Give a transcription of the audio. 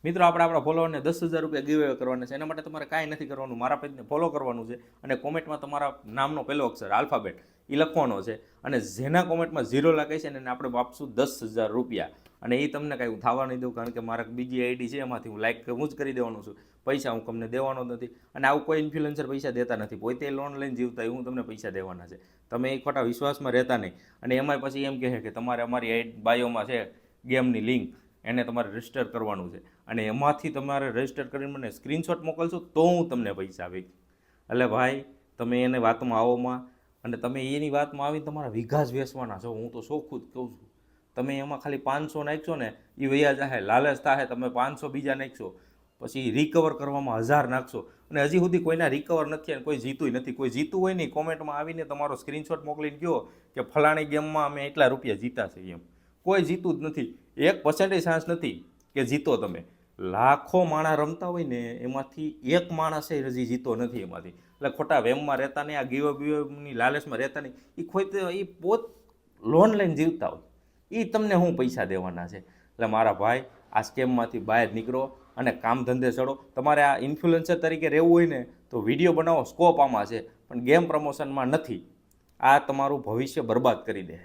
મિત્રો આપણે આપણા ફોલોવરને 10,000 રૂપિયા ગીવ અવે કરવાના છે. એના માટે તમારે કાંઈ નથી કરવાનું, મારા પેજને ફોલો કરવાનું છે અને કોમેન્ટમાં તમારા નામનો પહેલો અક્ષર આલ્ફાબેટ એ લખવાનો છે અને જેના કોમેન્ટમાં 0 લખાય છે ને એને આપણે આપશું 10,000 રૂપિયા. અને એ તમને કાંઈ હું થવા નહીં દઉં, કારણ કે મારા બીજી આઈડી છે એમાંથી હું લાઈક હું જ કરી દેવાનું છું. પૈસા હું તમને દેવાનો જ નથી અને આવું કોઈ ઇન્ફ્લુએન્સર પૈસા દેતા નથી, પોતે લોન લઈને જીવતા હોય, હું તમને પૈસા દેવાના છે. તમે એ ખોટા વિશ્વાસમાં રહેતા નહીં. અને એમાંય પછી એમ કહે કે તમારે અમારી બાયોમાં છે ગેમની લિંક, એને તમારે રજિસ્ટર કરવાનું છે અને એમાંથી તમારે રજિસ્ટર કરીને મને સ્ક્રીનશોટ મોકલશો તો હું તમને પૈસા આપીશ. એટલે ભાઈ તમે એને વાતમાં આવોમાં અને તમે એની વાતમાં આવીને તમારા વીઘા જ વેચવાના છો. હું તો ચોખ્ખું જ કહું છું. તમે એમાં ખાલી 500 નાખશો ને એ વૈયા જાહે, લાલચ થાય, તમે 500 બીજા નાખશો, પછી રિકવર કરવામાં 1000 નાખશો અને હજી સુધી કોઈના રિકવર નથી અને કોઈ જીતું નથી. કોઈ જીતું હોય નહીં કોમેન્ટમાં આવીને તમારો સ્ક્રીનશોટ મોકલીને કહો કે ફલાણી ગેમમાં અમે એટલા રૂપિયા જીતા છે. એમ કોઈ જીતું જ નથી. 1% ચાન્સ નથી કે જીતો. તમે લાખો માણસ રમતા હોય ને એમાંથી એક માણસ હજી જીતો નથી એમાંથી. એટલે ખોટા વેમમાં રહેતા નહીં, આ ગીવની લાલચમાં રહેતા નહીં. એ કોઈ પોત લોન લઈને જીવતા હોય, એ તમને હું પૈસા દેવાના છે. એટલે મારા ભાઈ આ સ્કેમમાંથી બહાર નીકળો અને કામ ધંધે ચડો. તમારે આ ઇન્ફ્લુએન્સર તરીકે રહેવું હોય ને તો વિડીયો બનાવો, સ્કોપ આમાં છે, પણ ગેમ પ્રમોશનમાં નથી. આ તમારું ભવિષ્ય બરબાદ કરી દે.